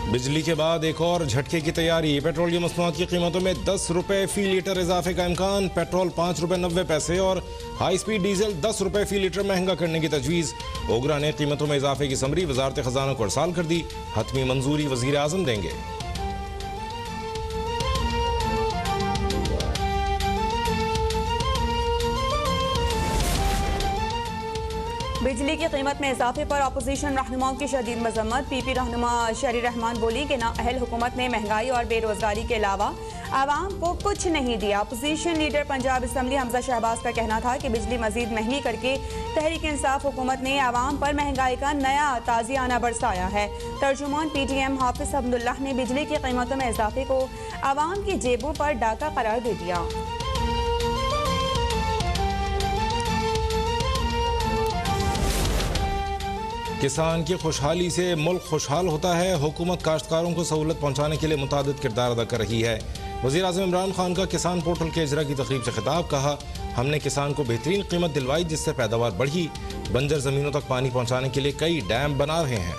बिजली के बाद एक और झटके की तैयारी। पेट्रोलियम मसनूआत की कीमतों में 10 रुपए फी लीटर इजाफे का इम्कान। पेट्रोल 5 रुपए 90 पैसे और हाई स्पीड डीजल 10 रुपए फी लीटर महंगा करने की तजवीज़। ओगरा ने कीमतों में इजाफे की समरी वजारत खजाना को अरसाल कर दी। हतमी मंजूरी वजीर आजम देंगे। बिजली की कीमत में इजाफे पर अपोजिशन रहनुमाओं की शदीद मजम्मत। पीपी रहनुमा शरी रहमान बोली कि नाअहल हुकूमत ने महंगाई और बेरोजगारी के अलावा आवाम को कुछ नहीं दिया। Opposition leader Punjab assembly Hamza Shahbaz का कहना था कि बिजली मजीद महंगी करके तहरीक इंसाफ हुकूमत ने आवाम पर महंगाई का नया ताजियाना बरसाया है। तर्जुमान PTM हाफिज अब्दुल्लाह ने बिजली की कीमतों में इजाफे को आवाम की जेबों पर डाका करार दे दिया। किसान की खुशहाली से मुल्क खुशहाल होता है। हुकूमत काश्तकारों को सहूलत पहुँचाने के लिए मुतादिद किरदार अदा कर रही है। वज़ीर आज़म इमरान खान का किसान पोर्टल के इजरा की तकरीब से खिताब। कहा, हमने किसान को बेहतरीन कीमत दिलवाई जिससे पैदावार बढ़ी। बंजर ज़मीनों तक पानी पहुँचाने के लिए कई डैम बना रहे हैं।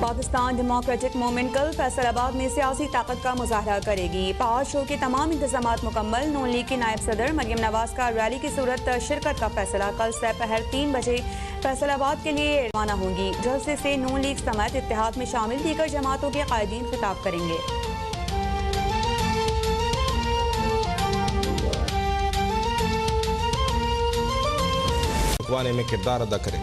पाकिस्तान डेमोक्रेटिक मूवमेंट कल फैसलाबाद में सियासी ताकत का मुजाहरा करेगी। 5 शो के तमाम इंतजामात मुकम्मल। नून लीग की नायब सदर मरियम नवाज का रैली की सूरत शिरकत का फैसला। कल दोपहर 3 बजे फैसलाबाद के लिए रवाना होंगी। जलसे से नून लीग समेत इत्तेहाद में शामिल दीगर जमातों के कायदीन खिताब करेंगे। में किरदार अदा करें।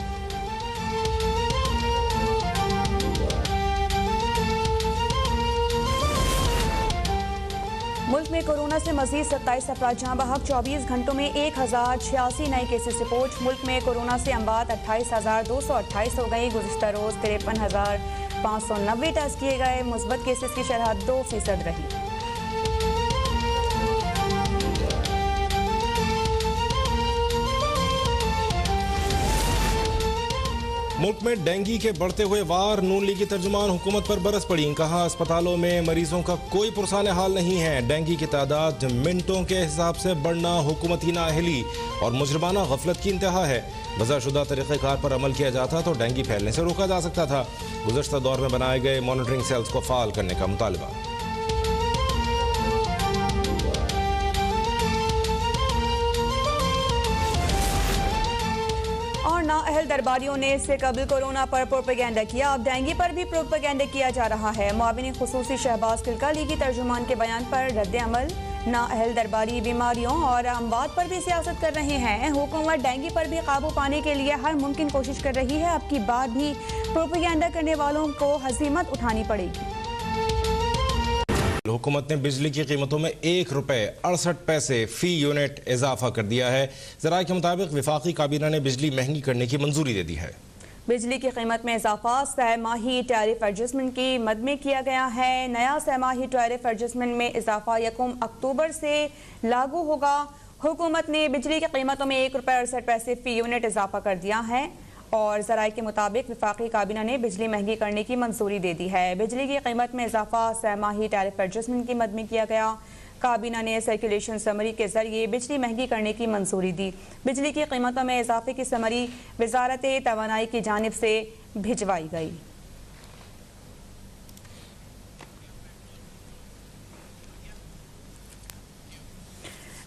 मुल्क में कोरोना से मजीद 27 अफराद जहां बहक। 24 घंटों में 1086 नए केसेस रिपोर्ट। मुल्क में कोरोना से अमवात 28,228 हो गई। गुज़िश्ता रोज 53,590 टेस्ट किए गए। मुस्बत केसेस की शरह 2% रही। मुल्क में डेंगू के बढ़ते हुए वार। नून लीग की तर्जुमान हुकूमत पर बरस पड़ी। कहा, अस्पतालों में मरीजों का कोई पुरसाने हाल नहीं है। डेंगू की तादाद मिनटों के हिसाब से बढ़ना हुकूमती नाअहली और मुजरमाना गफलत की इंतहा है। वज़ाशुदा तरीक़ेकार पर अमल किया जाता तो डेंगू फैलने से रोका जा सकता था। गुज़श्ता दौर में बनाए गए मॉनिटरिंग सेल्स को फाल करने का मुतालबा। नाअहल दरबारियों ने इससे कबल कोरोना पर प्रोपेगेंडा किया। अब डेंगू पर भी प्रोपेगेंडा किया जा रहा है। मुआविन खुसूसी शहबाज खिलका लीगी तर्जुमान के बयान पर रद्द अमल। नाअहल दरबारी बीमारियों और अमवात पर भी सियासत कर रहे हैं। हुकूमत डेंगू पर भी काबू पाने के लिए हर मुमकिन कोशिश कर रही है। अब की बार भी प्रोपेगेंडा करने वालों को हजीमत उठानी पड़ेगी। हुकूमत ने बिजली की कीमतों में 1 रुपए 68 पैसे फी यूनिट इजाफा कर दिया है। ज़राए के मुताबिक विफाकी काबीना ने बिजली महंगी करने की मंजूरी दे दी है। बिजली की कीमत में इजाफा सहमाही टैरिफ एडजस्टमेंट की मद में किया गया है। नया सहमाही टैरिफ एडजस्टमेंट में इजाफा 1 अक्टूबर से लागू होगा। हुकूमत ने बिजली की कीमतों में 1 रुपए 68 पैसे फी यूनिट इजाफा कर दिया है और ज़राए के मुताबिक विफाकी काबीना ने बिजली महंगी करने की मंजूरी दे दी है। बिजली की कीमत में इजाफा सहमाही टैरिफ एडजस्टमेंट की मद में किया गया। काबीना ने सर्कुलेशन समरी के जरिए बिजली महंगी करने की मंजूरी दी। बिजली की कीमतों में इजाफे की समरी वजारत तवानाई की जानिब से भिजवाई गई।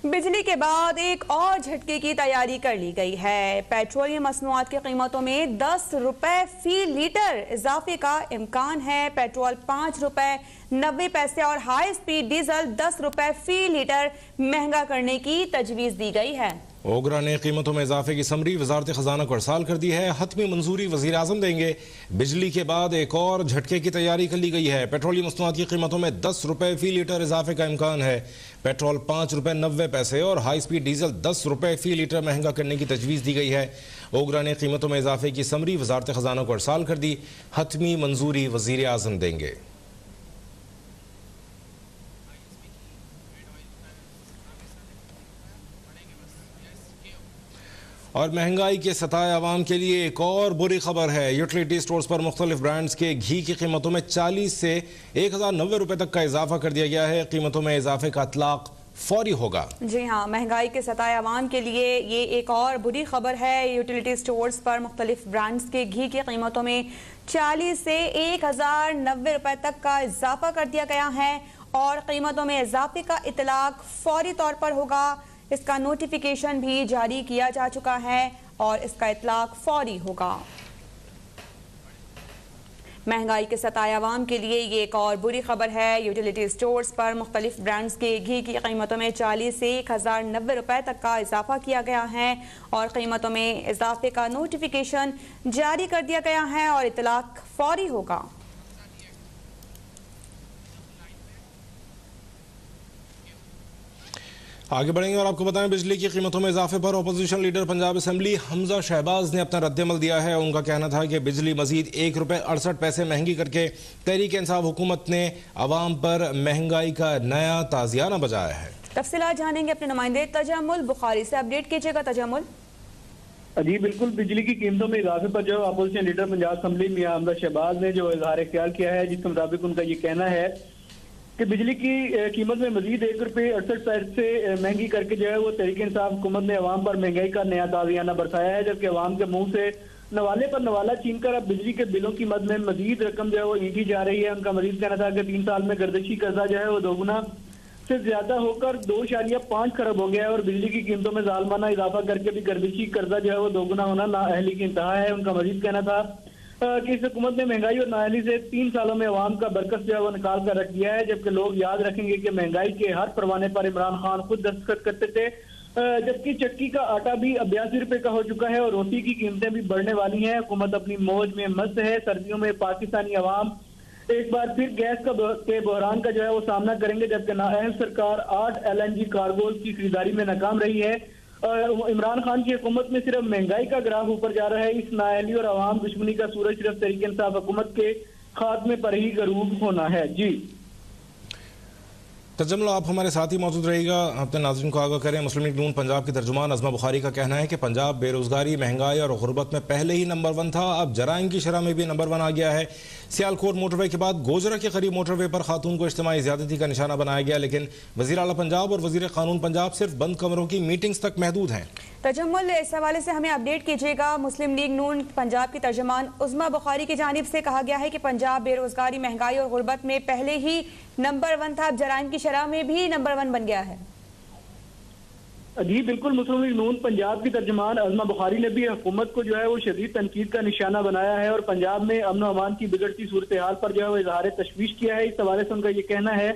बिजली के बाद एक और झटके की तैयारी कर ली गई है। पेट्रोलियम मसनूआत की कीमतों में 10 रुपए फी लीटर इजाफे का इम्कान है। पेट्रोल 5 रुपए 90 पैसे और हाई स्पीड डीजल 10 रुपए फी लीटर महंगा करने की तजवीज़ दी गई है। ओगरा ने कीमतों में इजाफे की समरी वजारत खजाना को अरसाल कर दी है। हतमी मंजूरी वज़ीर आज़म देंगे। बिजली के बाद एक और झटके की तैयारी कर ली गई है। पेट्रोलियम मसनूआत की कीमतों में 10 रुपए फी लीटर इजाफे का इम्कान है। पेट्रोल 5 रुपए 90 पैसे और हाई स्पीड डीजल 10 रुपए फी लीटर महंगा करने की तजवीज़ दी गई है। ओगरा ने कीमतों में इजाफे की समरी वजारत खजाना को अरसाल कर दी। हतमी मंजूरी वज़ीर आज़म देंगे। और महंगाई के सताए आवाम के लिए एक और बुरी खबर है। यूटिलिटी स्टोर्स पर मुख्तलिफ ब्रांड्स के घी की कीमतों में 40 से 1090 रुपए तक का इजाफा कर दिया गया है। कीमतों में इजाफे का इतलाक फौरी होगा। जी हाँ, महंगाई के सताए अवाम के लिए ये एक और बुरी खबर है। यूटिलिटी स्टोर्स पर मुख्तलिफ ब्रांड्स के घी की कीमतों में 40 से 1090 रुपए तक का इजाफा कर दिया गया है और कीमतों में इजाफे का इतलाक फौरी तौर पर होगा। इसका नोटिफिकेशन भी जारी किया जा चुका है और इसका इतलाक फौरी होगा। महंगाई के सताए अवाम के लिए ये एक और बुरी खबर है। यूटिलिटी स्टोर्स पर मुख्तलिफ ब्रांड्स के घी की कीमतों में 40 से 1090 रुपए तक का इजाफा किया गया है और कीमतों में इजाफे का नोटिफिकेशन जारी कर दिया गया है और इतलाक फौरी होगा। आगे बढ़ेंगे और आपको बताएं, बिजली की कीमतों में इजाफे पर opposition leader Punjab assembly Hamza Shahbaz ने अपना रद्दमल दिया है। उनका कहना था कि बिजली मजीद ₹1.68 महंगी करके तहरीक इंसाफ हुकूमत ने अवाम पर महंगाई का नया ताजियाना बजाया है। तफसीलात जानेंगे अपने नुमाइंदे तजम्मुल बुखारी से। अपडेट कीजिएगा तजम्मुल। जी बिल्कुल, बिजली की कीमतों में इजाफे पर जो अपोजिशन लीडर पंजाब असेंबली मियां हमजा शहबाज ने जो इजहार ख्याल किया है, जिसके मुताबिक उनका ये कहना है कि बिजली की कीमत में मजीद ₹1.68 महंगी करके जो है वो तहरीक इंसाफ हुकूमत ने अवाम पर महंगाई का नया ताजियाना बरसाया है। जबकि अवाम के मुंह से नवाले पर नवाला छीनकर अब बिजली के बिलों की मद में मजीद रकम जो है वो ईंटी जा रही है। उनका मजीद कहना था कि 3 साल में गर्दिशी कर्जा जो है वो दोगुना से ज्यादा होकर 2.5 खरब हो गया है और बिजली की कीमतों में जालमाना इजाफा करके भी गर्दिशी कर्जा जो है वो दोगुना होना नाअहली की इंतहा है। उनका मजीद कहना था कि इस हुकूमत ने महंगाई और नाअहली से 3 सालों में अवाम का बरकस जो है वो निकाल कर रख दिया है। जबकि लोग याद रखेंगे कि महंगाई के हर परवाने पर इमरान खान खुद दस्तखत करते थे, जबकि चक्की का आटा भी 82 रुपए का हो चुका है और रोटी की कीमतें भी बढ़ने वाली हैं। हुकूमत अपनी मौज में मस्त है। सर्दियों में पाकिस्तानी अवाम एक बार फिर गैस के बहरान का जो है वो सामना करेंगे। जबकि नाअहल सरकार 8 LNG कार्गोज की खरीदारी में नाकाम रही है। इमरान खान की हुकूमत में सिर्फ महंगाई का ग्राफ ऊपर जा रहा है। इस नाअहली और अवाम दुश्मनी का सूरज सिर्फ तहरीक इंसाफ हुकूमत के खात्मे पर ही गरूब होना है। जी तजम्मुल, आप हमारे साथ ही मौजूद रहेगा, अपने नाज़रीन को आगाह करें। मुस्लिम लीग नून पंजाब की तर्जुमान अज़मा बुखारी का कहना है कि पंजाब बेरोजगारी, महंगाई और गुर्बत में पहले ही नंबर 1 था, अब जराइम की शरह में भी नंबर 1 आ गया है। सियालकोट मोटरवे के बाद गोजरा के करीब मोटरवे पर खातून को इज्तिमाई ज़्यादती का निशाना बनाया गया, लेकिन वज़ीर आला पंजाब और वज़ीर कानून पंजाब सिर्फ बंद कमरों की मीटिंग्स तक महदूद हैं। तजम्मुल, इस हवाले से हमें अपडेट कीजिएगा। मुस्लिम लीग नून पंजाब की तर्जुमान अज़मा बुखारी की जानिब से कहा गया है कि पंजाब बेरोजगारी, महंगाई और गुर्बत में पहले ही नंबर 1 था, अब जराइम की शरह में भी नंबर 1 बन गया है। जी बिल्कुल, मुस्लिम लीग नून पंजाब की तर्जुमान अज़मा बुखारी ने भी हुकूमत को जो है वो शदीद तनकीद का निशाना बनाया है और पंजाब में अमन अमान की बिगड़ती सूरत हाल पर जो है वो इजहार तशवीश किया है। इस हवाले से उनका ये कहना है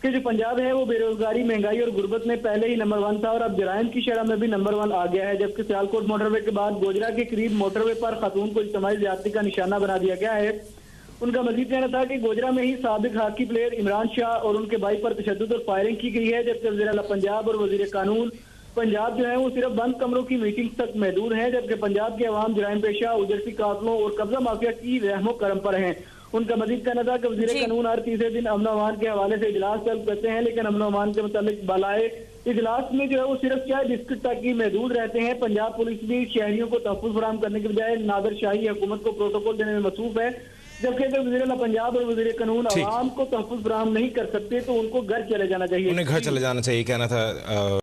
कि जो पंजाब है वो बेरोजगारी, महंगाई और गुर्बत में पहले ही नंबर 1 था और अब जराइम की शरह में भी नंबर 1 आ गया है। जबकि सियालकोट मोटरवे के बाद गोजरा के करीब मोटरवे पर खातून को इज्तिमाई ज़्यादती का निशाना बना दिया गया है। उनका मजीद कहना था कि गोजरा में ही साबिक हॉकी प्लेयर इमरान शाह और उनके भाई पर तशद्दुद और फायरिंग की गई है। जबकि वज़ीर आला पंजाब और वज़ीर कानून पंजाब जो है वो सिर्फ बंद कमरों की मीटिंग तक महदूद है। जबकि पंजाब के अवाम जराइम पेशा, उजरती कातलों और कब्जा माफिया की रहमो करम पर हैं। उनका मजीद कहना था कि वज़ीर कानून हर तीसरे दिन अमन अमान के हवाले से इजलास तलब करते हैं, लेकिन अमन अमान के मुताबिक बालाए इजलास में जो है वो सिर्फ चाय बिस्किट तक ही महदूद रहते हैं। पंजाब पुलिस भी शहरियों को तहफ़्फ़ुज़ फराहम करने के बजाय नादर शाही हुकूमत को प्रोटोकॉल देने में मसरूफ है। जबकि अगर वज़ीर आला पंजाब और वज़ीर कानून अवाम को तहफ़्फ़ुज़ फराहम नहीं कर सकते तो उनको घर चले जाना चाहिए। उन्हें घर चले जाना चाहिए कहना था।